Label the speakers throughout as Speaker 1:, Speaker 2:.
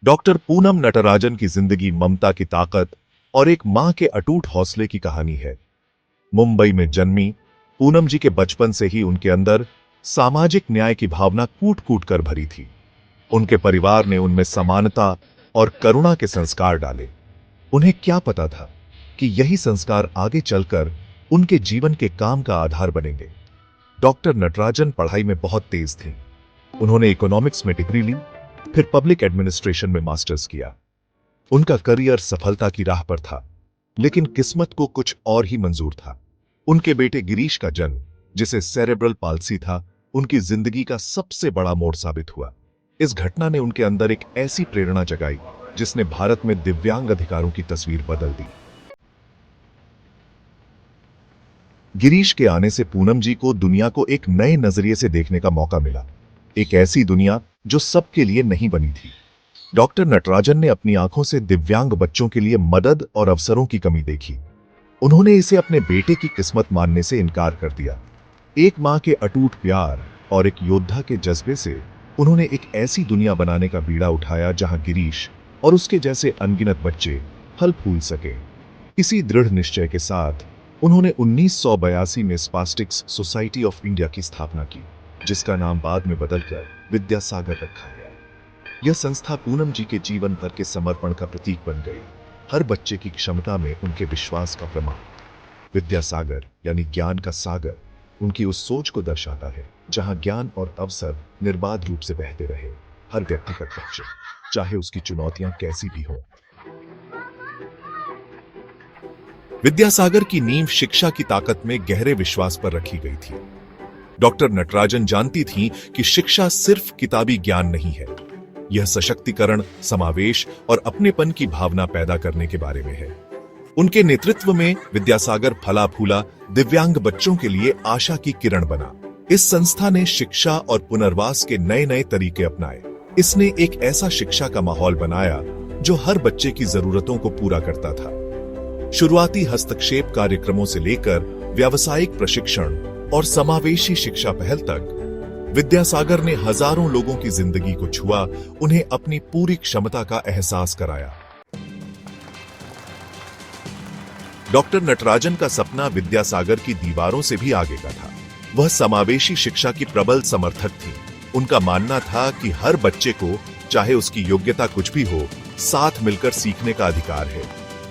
Speaker 1: Doctor Poonam Natarajan की जिंदगी ममता की ताकत और एक मां के अटूट हौसले की कहानी है। मुंबई में जन्मी पूनम जी के बचपन से ही उनके अंदर सामाजिक न्याय की भावना कूट कूट कर भरी थी। उनके परिवार ने उनमें समानता और करुणा के संस्कार डाले। उन्हें क्या पता था कि यही संस्कार आगे चलकर उनके जीवन के काम का आधार बनेंगे। डॉक्टर नटराजन पढ़ाई में बहुत तेज थी। उन्होंने इकोनॉमिक्स में डिग्री ली, फिर पब्लिक एडमिनिस्ट्रेशन में मास्टर्स किया। उनका करियर सफलता की राह पर था, लेकिन किस्मत को कुछ और ही मंजूर था। उनके बेटे गिरीश का जन्म, जिसे सेरेब्रल पाल्सी था, उनकी जिंदगी का सबसे बड़ा मोड़ साबित हुआ। इस घटना ने उनके अंदर एक ऐसी प्रेरणा जगाई जिसने भारत में दिव्यांग अधिकारों की तस्वीर बदल दी। गिरीश के आने से पूनम जी को दुनिया को एक नए नजरिए से देखने का मौका मिला, एक ऐसी दुनिया जो सबके लिए नहीं बनी थी। डॉक्टर नटराजन ने अपनी आंखों से दिव्यांग बच्चों के लिए मदद और अवसरों की कमी देखी। उन्होंने इसे अपने बेटे की किस्मत मानने से इनकार कर दिया। एक मां के अटूट प्यार और एक योद्धा के जज्बे से उन्होंने एक ऐसी दुनिया बनाने का बीड़ा उठाया जहां गिरीश और उसके जैसे अनगिनत बच्चे फल फूल सके। इसी दृढ़ निश्चय के साथ उन्होंने 1982 में स्पास्टिक्स सोसाइटी ऑफ इंडिया की स्थापना की, जिसका नाम बाद में बदलकर विद्यासागर रखा गया। यह संस्था पूनम जी के जीवन भर के समर्पण का प्रतीक बन गई, हर बच्चे की क्षमता में उनके विश्वास का प्रमाण। विद्यासागर यानी ज्ञान का सागर उनकी उस सोच को दर्शाता है जहां ज्ञान और अवसर निर्बाध रूप से बहते रहे, हर व्यक्ति तक पहुंचे, चाहे उसकी चुनौतियां कैसी भी हों। विद्यासागर की नींव शिक्षा की ताकत में गहरे विश्वास पर रखी गई थी। डॉक्टर नटराजन जानती थीं कि शिक्षा सिर्फ किताबी ज्ञान नहीं है, यह सशक्तिकरण, समावेश और अपनेपन की भावना पैदा करने के बारे में है। उनके नेतृत्व में विद्यासागर फला फूला, दिव्यांग बच्चों के लिए आशा की किरण बना। इस संस्था ने शिक्षा और पुनर्वास के नए नए तरीके अपनाए। इसने एक ऐसा शिक्षा का माहौल बनाया जो हर बच्चे की जरूरतों को पूरा करता था। शुरुआती हस्तक्षेप कार्यक्रमों से लेकर व्यावसायिक प्रशिक्षण और समावेशी शिक्षा पहल तक विद्यासागर ने हजारों लोगों की जिंदगी को छुआ, उन्हें अपनी पूरी क्षमता का एहसास कराया। डॉक्टर नटराजन का सपना विद्यासागर की दीवारों से भी आगे का था। वह समावेशी शिक्षा की प्रबल समर्थक थी। उनका मानना था कि हर बच्चे को, चाहे उसकी योग्यता कुछ भी हो, साथ मिलकर सीखने का अधिकार है।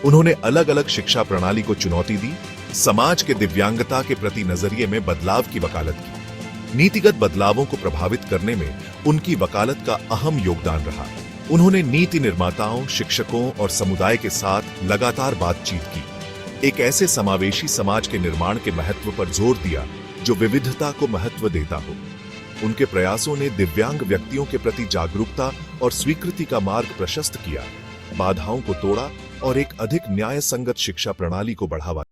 Speaker 1: उन्होंने अलग अलग शिक्षा प्रणाली को चुनौती दी, समाज के दिव्यांगता के प्रति नजरिए में बदलाव की वकालत की। नीतिगत बदलावों को प्रभावित करने में उनकी वकालत का अहम योगदान रहा। उन्होंने नीति निर्माताओं, शिक्षकों और समुदाय के साथ लगातार बातचीत की, एक ऐसे समावेशी समाज के निर्माण के महत्व पर जोर दिया जो विविधता को महत्व देता हो। उनके प्रयासों ने दिव्यांग व्यक्तियों के प्रति जागरूकता और स्वीकृति का मार्ग प्रशस्त किया, बाधाओं को तोड़ा और एक अधिक न्याय संगत शिक्षा प्रणाली को बढ़ावा।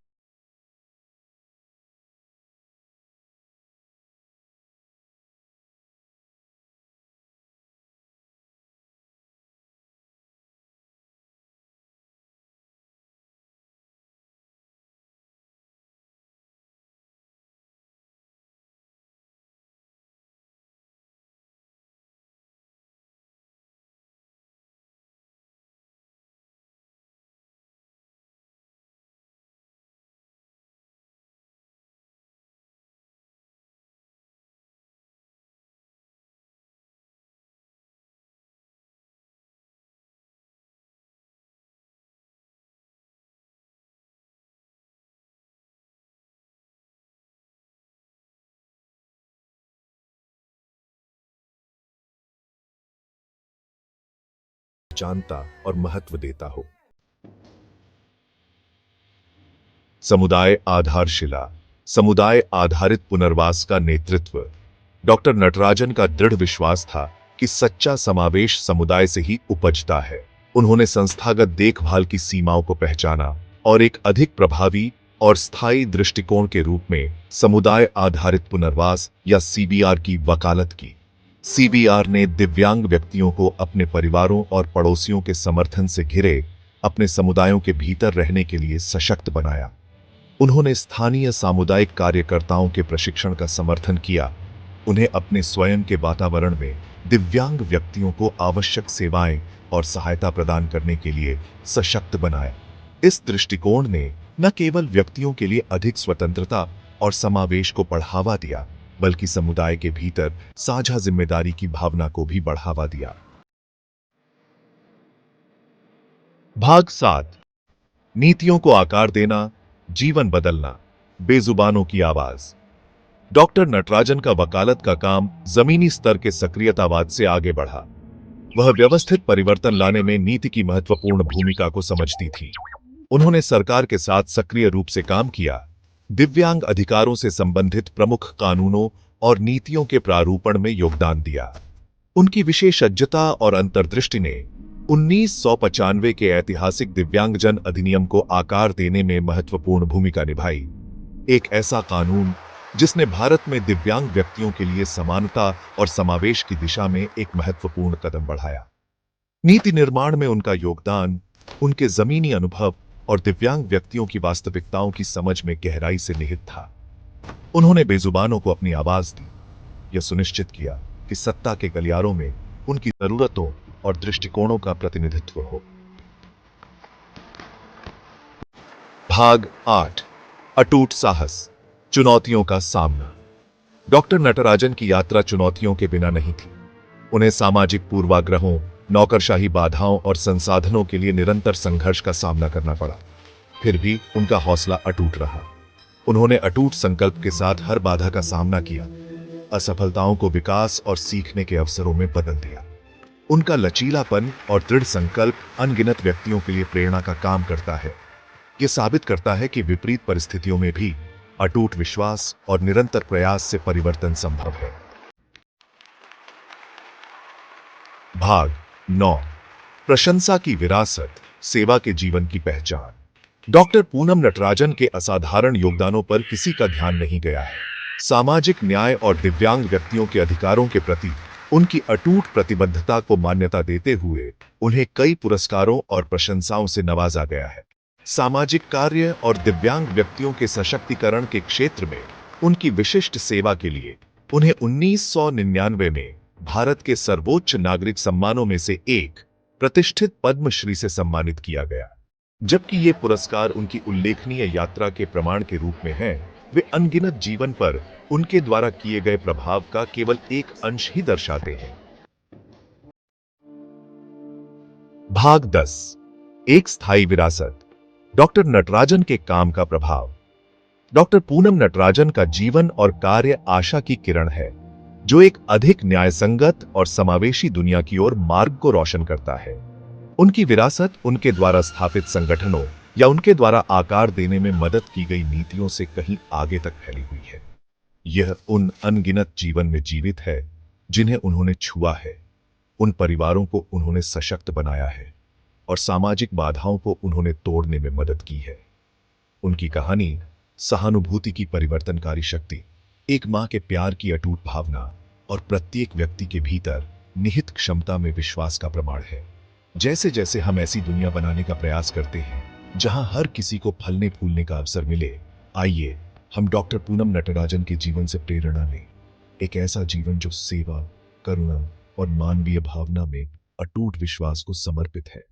Speaker 1: जानता और महत्व देता हो। समुदाय आधारशिला, समुदाय आधारित पुनर्वास का नेतृत्व। डॉक्टर नटराजन का दृढ़ विश्वास था कि सच्चा समावेश समुदाय से ही उपजता है। उन्होंने संस्थागत देखभाल की सीमाओं को पहचाना और एक अधिक प्रभावी और स्थायी दृष्टिकोण के रूप में समुदाय आधारित पुनर्वास या सीबीआर की वकालत की। सीबीआर ने दिव्यांग व्यक्तियों को अपने परिवारों और पड़ोसियों के समर्थन से घिरे अपने समुदायों के भीतर रहने के लिए सशक्त बनाया। उन्होंने स्थानीय सामुदायिक कार्यकर्ताओं के प्रशिक्षण का समर्थन किया, उन्हें अपने स्वयं के वातावरण में दिव्यांग व्यक्तियों को आवश्यक सेवाएं और सहायता प्रदान करने के लिए सशक्त बनाया। इस दृष्टिकोण ने न केवल व्यक्तियों के लिए अधिक स्वतंत्रता और समावेश को बढ़ावा दिया, बल्कि समुदाय के भीतर साझा जिम्मेदारी की भावना को भी बढ़ावा दिया। भाग 7। नीतियों को आकार देना, जीवन बदलना, बेजुबानों की आवाज। डॉक्टर नटराजन का वकालत का काम जमीनी स्तर के सक्रियतावाद से आगे बढ़ा। वह व्यवस्थित परिवर्तन लाने में नीति की महत्वपूर्ण भूमिका को समझती थी। उन्होंने सरकार के साथ सक्रिय रूप से काम किया, दिव्यांग अधिकारों से संबंधित प्रमुख कानूनों और नीतियों के प्रारूपण में योगदान दिया। उनकी विशेषज्ञता और अंतर्दृष्टि ने 1995 के ऐतिहासिक दिव्यांगजन अधिनियम को आकार देने में महत्वपूर्ण भूमिका निभाई। एक ऐसा कानून जिसने भारत में दिव्यांग व्यक्तियों के लिए समानता और समावेश की दिशा में एक महत्वपूर्ण कदम बढ़ाया। नीति निर्माण में उनका योगदान उनके जमीनी अनुभव और दिव्यांग व्यक्तियों की वास्तविकताओं की समझ में गहराई से निहित था। उन्होंने बेजुबानों को अपनी आवाज दी, यह सुनिश्चित किया कि सत्ता के गलियारों में उनकी जरूरतों और दृष्टिकोणों का प्रतिनिधित्व हो। भाग 8। अटूट साहस, चुनौतियों का सामना। डॉक्टर नटराजन की यात्रा चुनौतियों के बिना नहीं थी। उन्हें सामाजिक पूर्वाग्रहों, नौकरशाही बाधाओं और संसाधनों के लिए निरंतर संघर्ष का सामना करना पड़ा। फिर भी उनका हौसला अटूट रहा। उन्होंने अटूट संकल्प के साथ हर बाधा का सामना किया, असफलताओं को विकास और सीखने के अवसरों में बदल दिया। उनका लचीलापन और दृढ़ संकल्प अनगिनत व्यक्तियों के लिए प्रेरणा का काम करता है। यह साबित करता है कि विपरीत परिस्थितियों में भी अटूट विश्वास और निरंतर प्रयास से परिवर्तन संभव है। भाग 9। प्रशंसा की विरासत, सेवा के जीवन की पहचान। डॉक्टर पूनम नटराजन के असाधारण योगदानों पर किसी का ध्यान नहीं गया है। सामाजिक न्याय और दिव्यांग व्यक्तियों के अधिकारों के प्रति उनकी अटूट प्रतिबद्धता को मान्यता देते हुए उन्हें कई पुरस्कारों और प्रशंसाओं से नवाजा गया है। सामाजिक कार्य और दिव्यांग व्यक्तियों के सशक्तिकरण के क्षेत्र में उनकी विशिष्ट सेवा के लिए उन्हें 1999 में भारत के सर्वोच्च नागरिक सम्मानों में से एक प्रतिष्ठित पद्मश्री से सम्मानित किया गया। जबकि ये पुरस्कार उनकी उल्लेखनीय यात्रा के प्रमाण के रूप में हैं, वे अनगिनत जीवन पर उनके द्वारा किए गए प्रभाव का केवल एक अंश ही दर्शाते हैं। भाग 10। एक स्थायी विरासत, डॉक्टर नटराजन के काम का प्रभाव। डॉक्टर पूनम नटराजन का जीवन और कार्य आशा की किरण है, जो एक अधिक न्यायसंगत और समावेशी दुनिया की ओर मार्ग को रोशन करता है। उनकी विरासत उनके द्वारा स्थापित संगठनों या उनके द्वारा आकार देने में मदद की गई नीतियों से कहीं आगे तक फैली हुई है। यह उन अनगिनत जीवन में जीवित है जिन्हें उन्होंने छुआ है, उन परिवारों को उन्होंने सशक्त बनाया है और सामाजिक बाधाओं को उन्होंने तोड़ने में मदद की है। उनकी कहानी सहानुभूति की परिवर्तनकारी शक्ति, एक मां के प्यार की अटूट भावना और प्रत्येक व्यक्ति के भीतर निहित क्षमता में विश्वास का प्रमाण है। जैसे जैसे हम ऐसी दुनिया बनाने का प्रयास करते हैं जहां हर किसी को फलने फूलने का अवसर मिले, आइए हम डॉक्टर पूनम नटराजन के जीवन से प्रेरणा लें। एक ऐसा जीवन जो सेवा, करुणा और मानवीय भावना में अटूट विश्वास को समर्पित है।